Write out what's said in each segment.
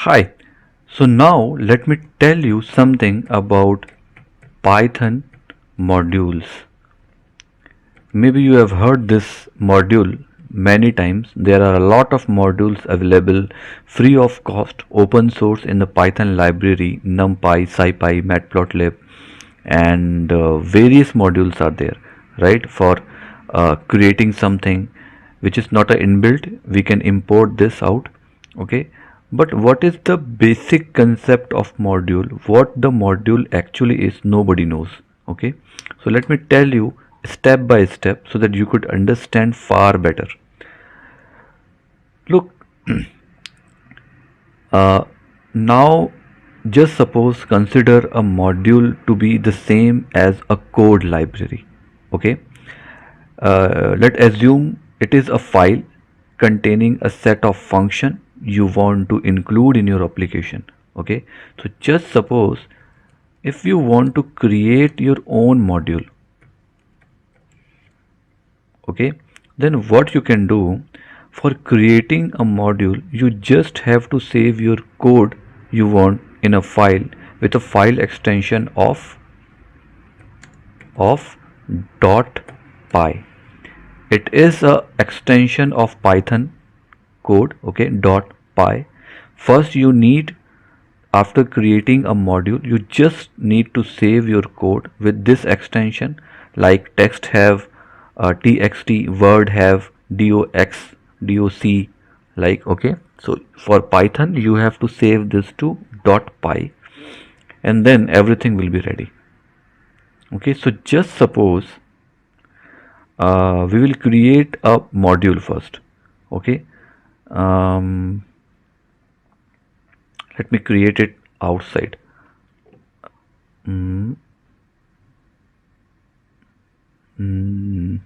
Hi. So now let me tell you something about Python modules. Maybe you have heard this module many times. There are a lot of modules available free of cost, open source in the Python library, NumPy, SciPy, Matplotlib, and various modules are there, right? For creating something which is not a inbuilt, we can import this out, okay? But what is the basic concept of module? What the module actually is, nobody knows, okay? So let me tell you step by step so that you could understand far better. Look, uh, now just suppose consider a module to be the same as a code library, okay? Let's assume it is a file containing a set of function you want to include in your application, okay? So just suppose if you want to create your own module, okay, then what you can do for creating a module, you just have to save your code you want in a file with a file extension of dot py. It is a extension of Python code, okay, dot py. First you need, after creating a module, you just need to save your code with this extension, like text have txt, word have doc, like, okay. So for Python you have to save this to dot py, and then everything will be ready, okay. So just suppose we will create a module first, okay. um, Let me create it outside. Mm, mm,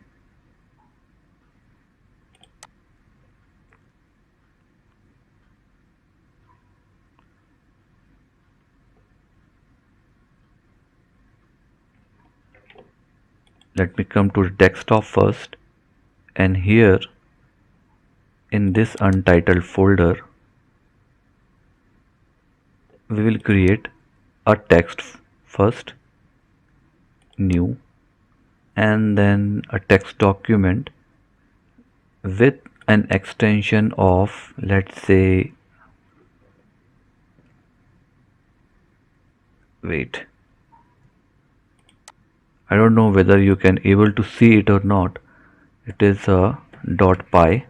Let me come to the desktop first, and here in this untitled folder we will create a text first, new, and then a text document with an extension of, let's say, wait, I don't know whether you can able to see it or not. It is a dot py,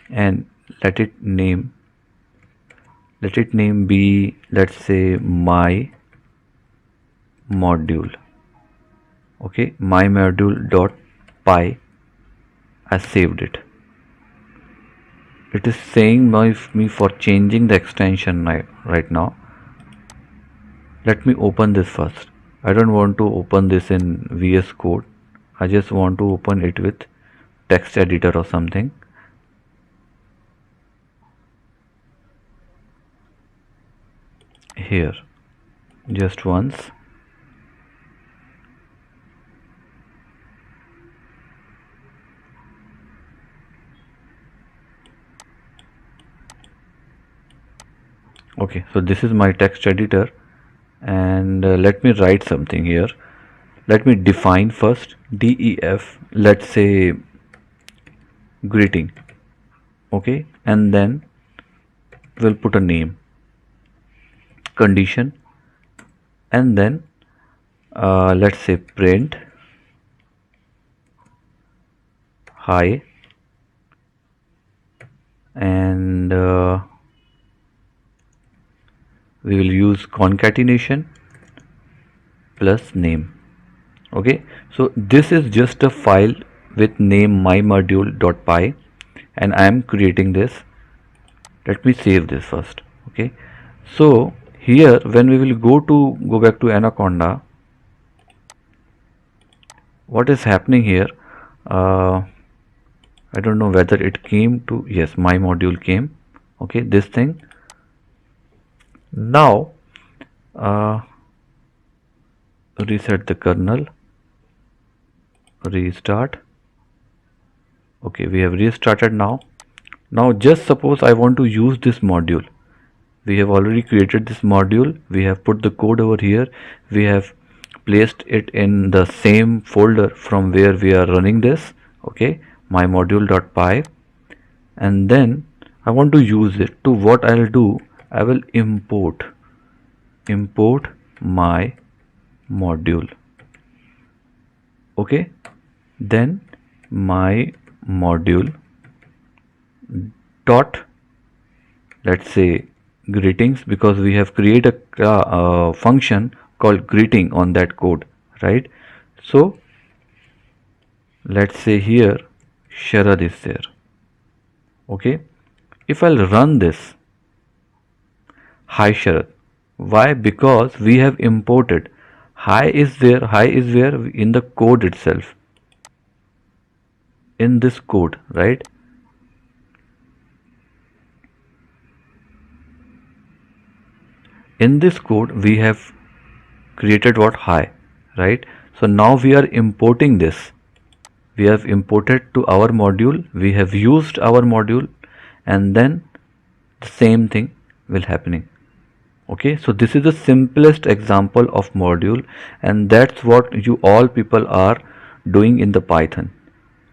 and let it name be, let's say, my module, okay. My module dot py. I saved it. It is saying me for changing the extension right now. Let me open this first. I don't want to open this in VS Code. I just want to open it with text editor or something. Here, just once. Okay, so this is my text editor, and let me write something here. Let me define first def, let's say greeting, okay, and then we'll put a name, condition, and then let's say print hi, and we will use concatenation plus name, okay. So this is just a file with name mymodule.py, and I am creating this. Let me save this first, okay. So here when we will go back to Anaconda, what is happening here, uh, I don't know whether it came to, yes, my module came, okay, this thing. Now reset the kernel, restart. Okay, we have restarted now. Now just suppose I want to use this module. We have already created this module, we have put the code over here, we have placed it in the same folder from where we are running this, okay, my module.py. And then I want to use it. To what I'll do, I will import my module, okay. Then my module dot, let's say, greetings, because we have created a function called greeting on that code, right? So let's say here Sharad is there, okay. If I'll run this, hi Sharad, why? Because we have imported. Hi is there, hi is where? In the code itself, in this code, right? In this code we have created what? Hi, right? So now we are importing this. We have imported to our module, we have used our module, and then the same thing will happening, okay. So this is the simplest example of module, and that's what you all people are doing in the Python,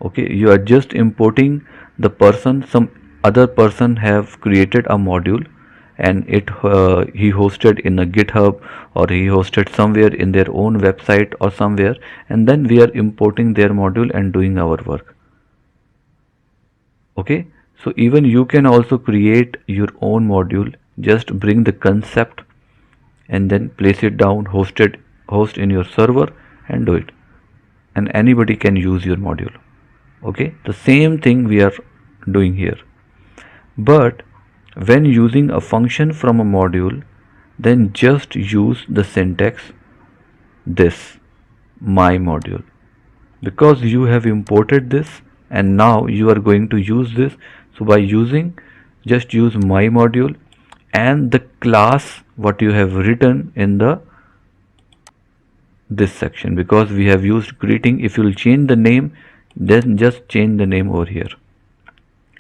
okay. You are just importing the person, some other person have created a module, and he hosted in a GitHub, or he hosted somewhere in their own website or somewhere, and then we are importing their module and doing our work, okay. So even you can also create your own module, just bring the concept and then place it down, host in your server, and do it, and anybody can use your module, okay. The same thing we are doing here. But when using a function from a module, then just use the syntax this my module, because you have imported this and now you are going to use this. So by using, just use my module and the class what you have written in the this section, because we have used greeting. If you will change the name, then just change the name over here.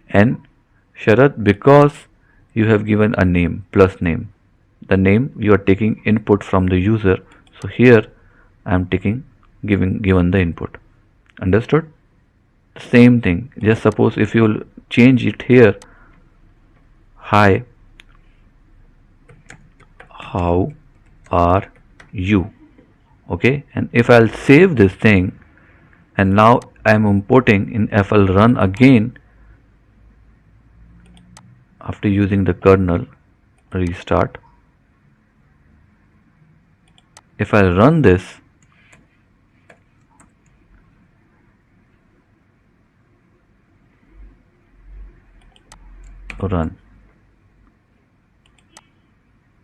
And Sharad, because you have given a name plus name, the name you are taking input from the user, so here I am taking given the input. Understood? Same thing, just suppose if you will change it here, hi, how are you, okay. And if I'll save this thing, and now I'm importing in, if I'll run again after using the kernel restart, if I run this, run,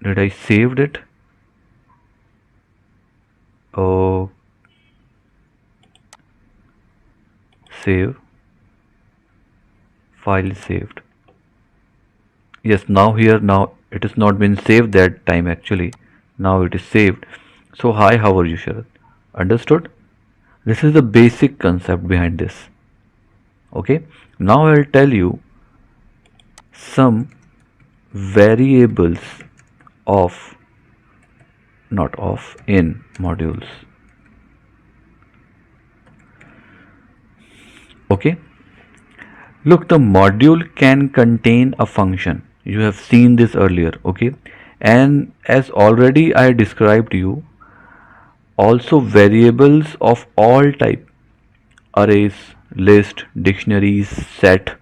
did I saved it? Oh, save, file is saved. Yes, now here, now it has not been saved that time actually, now it is saved. So hi, how are you Sharad? Understood? This is the basic concept behind this, okay. Now I'll tell you some variables of, not of, in modules, okay. Look, the module can contain a function, you have seen this earlier, okay. And as already I described you, also variables of all type, arrays, list, dictionaries, set,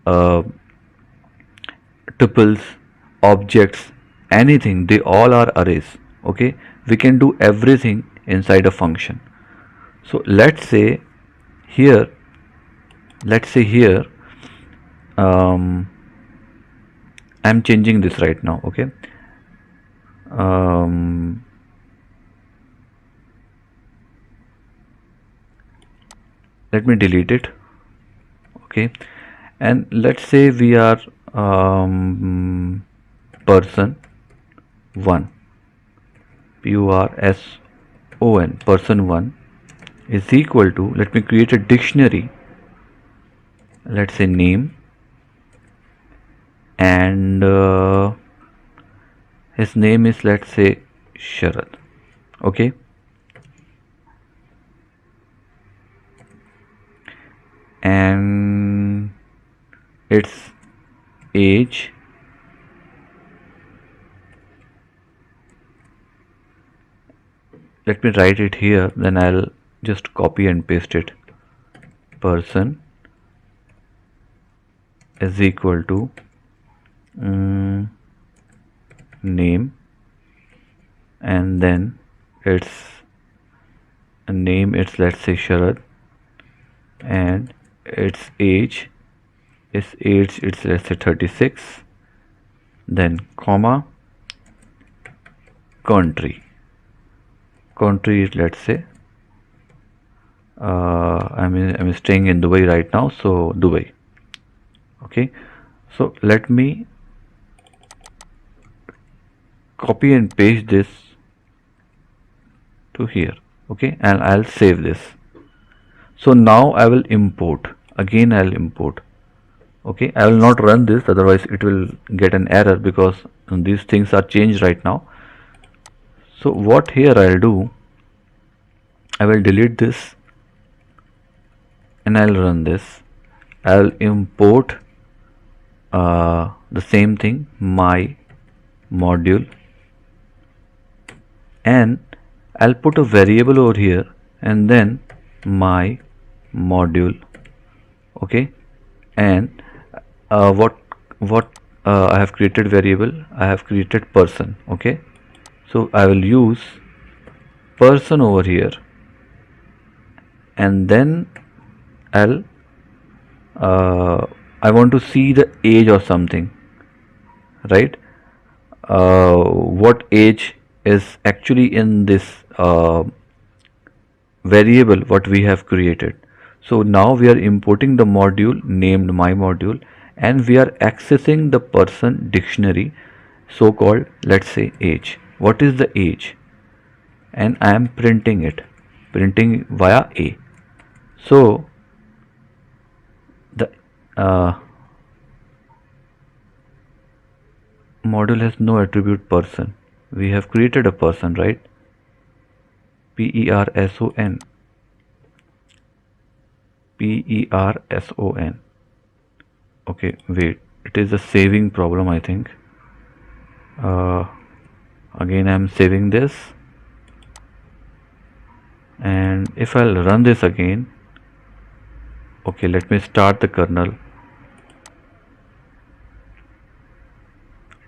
uh, tuples, objects, anything, they all are arrays, okay. We can do everything inside a function. So here let's say here, I'm changing this right now, okay. um, Let me delete it, okay. And let's say we are person 1, person 1 is equal to, let me create a dictionary, let's say name, and his name is, let's say, Sharad. Okay, and its age let me write it here, then I'll just copy and paste it. Person is equal to name, and then its name, it's, let's say, Sharad, and its age it's, let's say, 36, then comma, country is, let's say, I'm staying in Dubai right now, so Dubai. Okay, so let me copy and paste this to here. Okay, and I'll save this. So now I will import again. I'll import. Okay, I will not run this, otherwise it will get an error, because these things are changed right now. So what here I'll do, I will delete this and I'll run this. I'll import the same thing, my module, and I'll put a variable over here, and then my module. Okay, and what I have created variable, I have created person. Okay, so I will use person over here, and then I want to see the age or something, right? What age is actually in this variable what we have created. So now we are importing the module named my module, and we are accessing the person dictionary, so called, let's say, age. What is the age? And I am printing via a. So the module has no attribute person. We have created a person, right? person. person. Okay, wait, it is a saving problem, I think. Again, I'm saving this, and if I'll run this again, okay, let me start the kernel.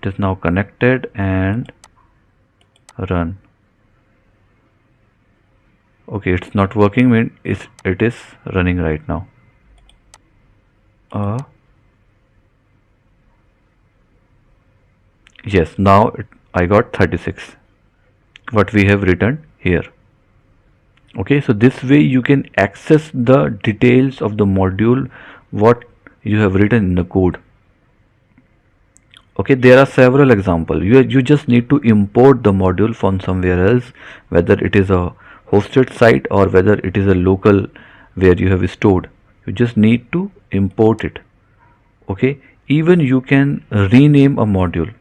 It is now connected and run. Okay, it's not working when it is running right now. Yes, now I got 36, what we have written here. Okay, so this way you can access the details of the module what you have written in the code. Okay, there are several examples. You just need to import the module from somewhere else, whether it is a hosted site or whether it is a local where you have stored. You just need to import it. Okay, even you can rename a module.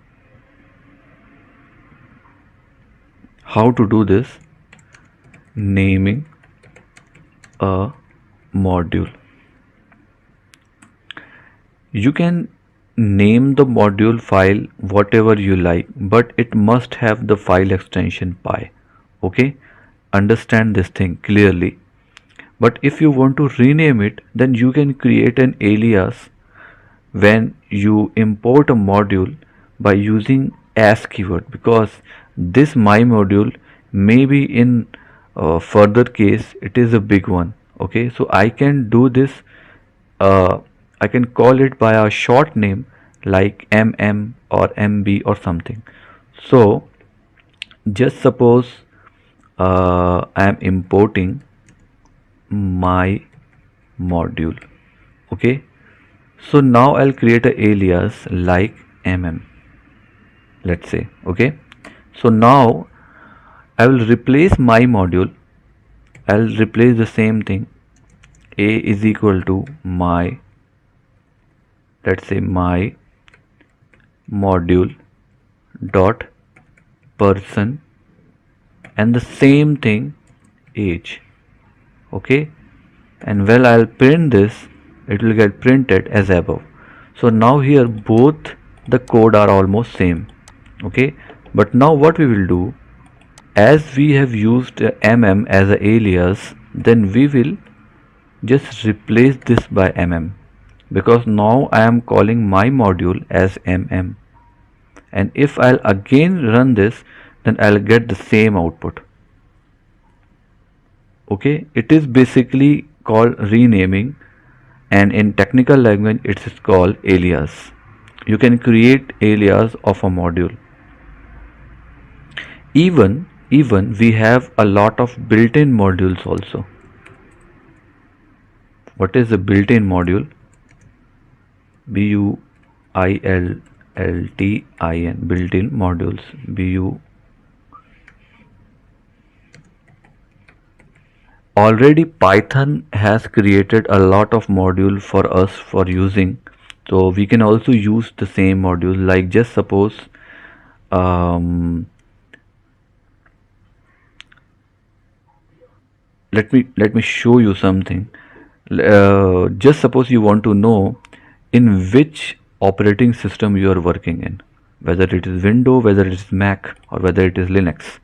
How to do this? Naming a module. You can name the module file whatever you like, but it must have the file extension py. Okay, understand this thing clearly. But if you want to rename it, then you can create an alias when you import a module by using as keyword, because this my module may be in further case it is a big one. Okay, so I can do this, I can call it by a short name like mm or mb or something. So just suppose I am importing my module. Okay, so now I'll create an alias like let's say. Okay, so now I will replace my module. I'll replace the same thing, a is equal to my, let's say, my module dot person, and the same thing age. Okay, and well, I'll print this, it will get printed as above. So now here both the code are almost same. Okay, but now what we will do, as we have used as a alias, then we will just replace this by because now I am calling my module as and if I'll again run this, then I'll get the same output. Okay, it is basically called renaming, and in technical language it is called alias. You can create alias of a module. Even we have a lot of built-in modules also. What is a built-in module? built-in built-in modules. Already Python has created a lot of module for us for using, so we can also use the same module. Like just suppose let me show you something. Just suppose you want to know in which operating system you are working in, whether it is Windows, whether it is Mac, or whether it is Linux.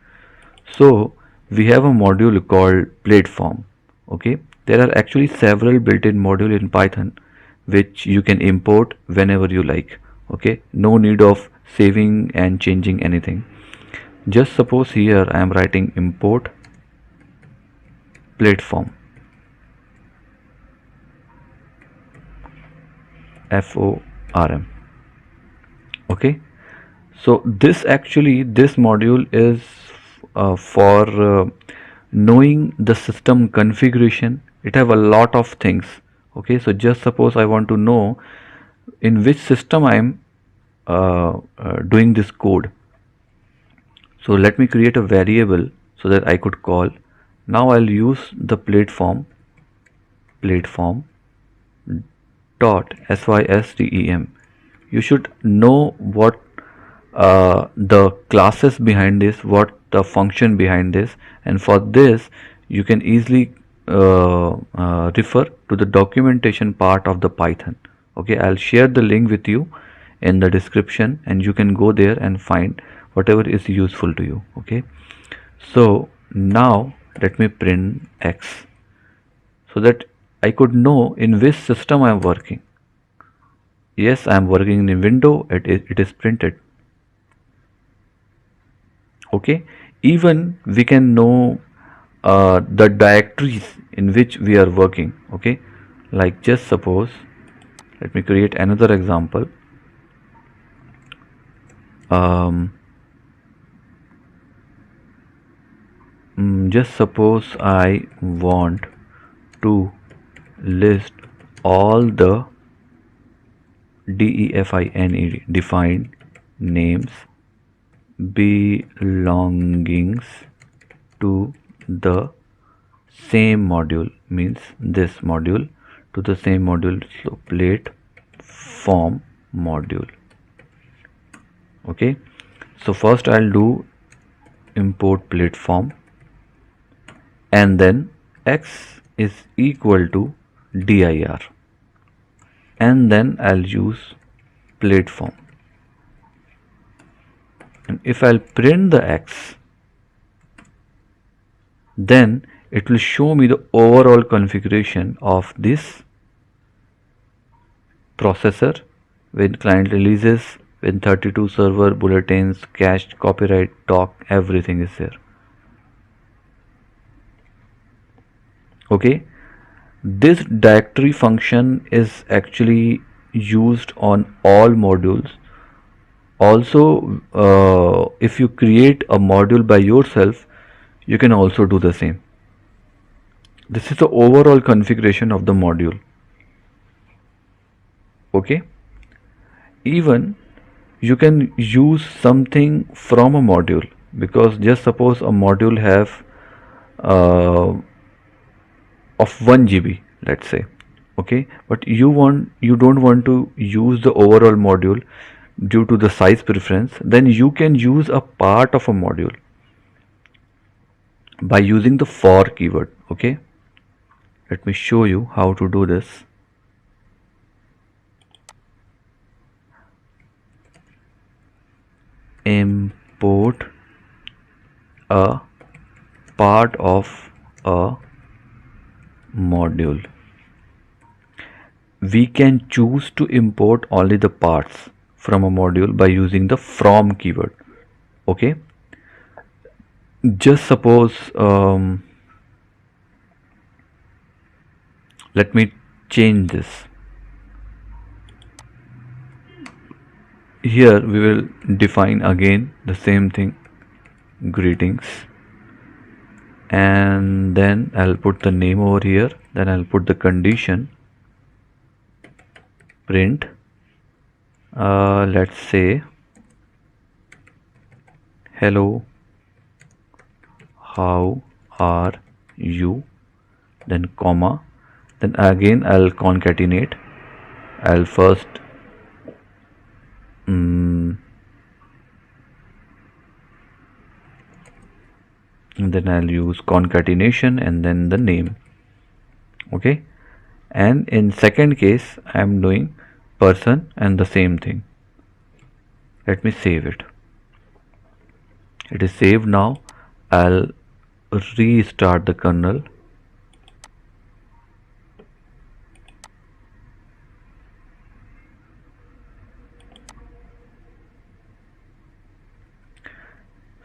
So we have a module called platform. Okay, there are actually several built-in modules in Python which you can import whenever you like. Okay, no need of saving and changing anything. Just suppose here I am writing import platform, FORM. Okay, so this module is for knowing the system configuration. It have a lot of things. Okay, so just suppose I want to know in which system I am doing this code. So let me create a variable so that I could call. Now I'll use the platform dot system. You should know what the classes behind this, what the function behind this, and for this you can easily refer to the documentation part of the Python. Okay, I'll share the link with you in the description, and you can go there and find whatever is useful to you. Okay, so now let me print X so that I could know in which system I am working. Yes, I am working in Windows. It is printed. Okay, even we can know the directories in which we are working. Okay, like just suppose, let me create another example. Just suppose I want to list all the defined names belongings to the same module, means this module to the same module. So platform module. Okay, so first I'll do import platform, and then X is equal to dir, and then I'll use platform, and if I'll print the X, then it will show me the overall configuration of this processor with client releases, with 32 server, bulletins, cached, copyright, doc, everything is there. Okay, this directory function is actually used on all modules. Also, if you create a module by yourself, you can also do the same. This is the overall configuration of the module. Okay, even you can use something from a module, because just suppose a module have of 1 GB, let's say. Okay, but you don't want to use the overall module, due to the size preference, then you can use a part of a module by using the for keyword. Okay, let me show you how to do this. Import a part of a module. We can choose to import only the parts from a module by using the from keyword. Okay, just suppose let me change this. Here we will define again the same thing, greetings, and then I'll put the name over here, then I'll put the condition print, let's say hello, how are you, then comma, then again I'll concatenate. I'll first and then I'll use concatenation and then the name. Okay, and in second case I am doing person and the same thing. Let me save it. It is saved now. I'll restart the kernel.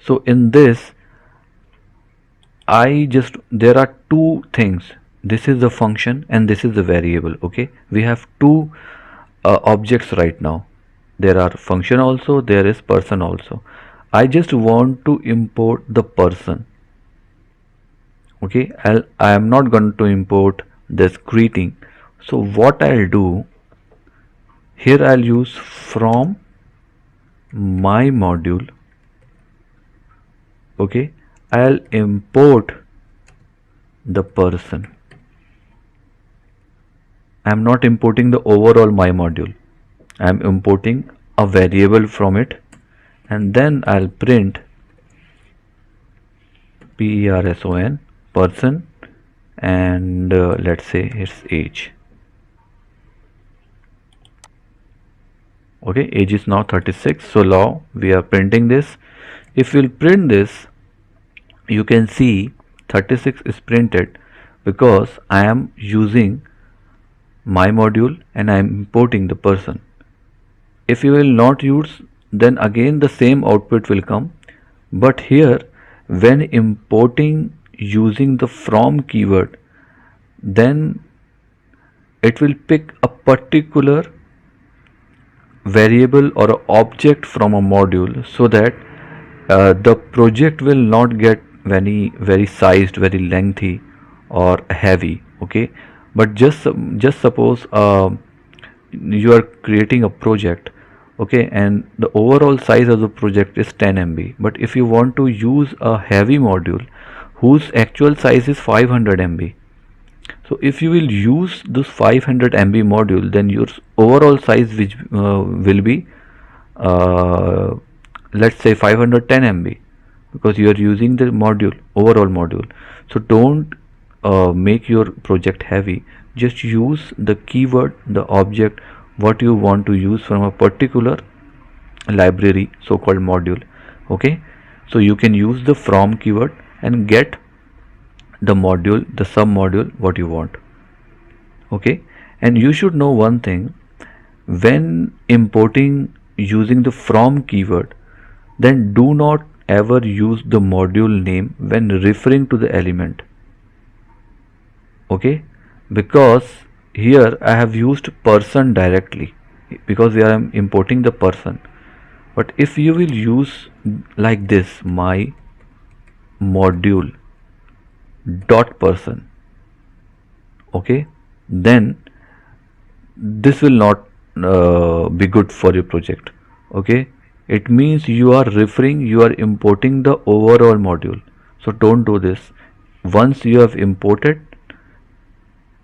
So in this there are two things. This is the function and this is the variable. Okay, we have two objects right now. There are function also, there is person also. I just want to import the person. Okay, I am not going to import this greeting. So what I'll do here, I'll use from my module. Okay, I'll import the person. I'm not importing the overall my module. I'm importing a variable from it, and then I'll print person, and let's say it's age. Okay, age is now 36. So now we are printing this. If we'll print this, you can see 36 is printed because I am using my module and I am importing the person. If you will not use, then again the same output will come. But here, when importing using the from keyword, then it will pick a particular variable or a object from a module, so that the project will not get very sized, very lengthy or heavy. Okay, but just suppose you are creating a project, okay, and the overall size of the project is 10 MB, but if you want to use a heavy module whose actual size is 500 MB, so if you will use this 500 MB module, then your overall size which will be let's say 510 MB, because you are using the module, overall module. So don't make your project heavy. Just use the keyword, the object, what you want to use from a particular library, so-called module. Okay, so you can use the from keyword and get the module, the sub module, what you want. Okay, and you should know one thing: when importing using the from keyword, then do not ever use the module name when referring to the element. Okay, because here I have used person directly because we are importing the person. But if you will use like this, my module dot person, okay, then this will not be good for your project. Okay, it means you are importing the overall module. So don't do this. Once you have imported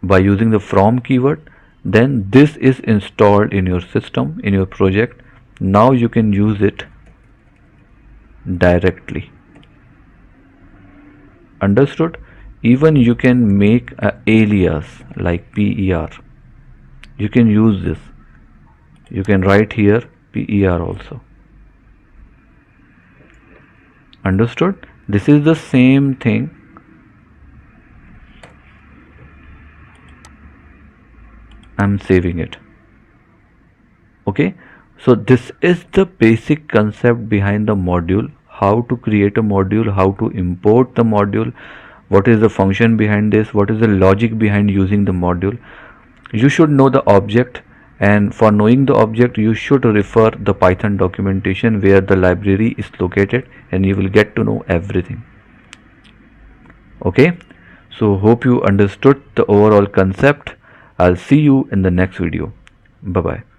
by using the from keyword, then this is installed in your system, in your project, Now you can use it directly. Understood? Even you can make a alias like per. You can use this. You can write here per also. Understood? This is the same thing. I'm saving it. Okay, so this is the basic concept behind the module, how to create a module, how to import the module, what is the function behind this, what is the logic behind using the module. You should know the object, and for knowing the object you should refer the Python documentation where the library is located, and you will get to know everything. Okay, so hope you understood the overall concept. I'll see you in the next video. Bye bye.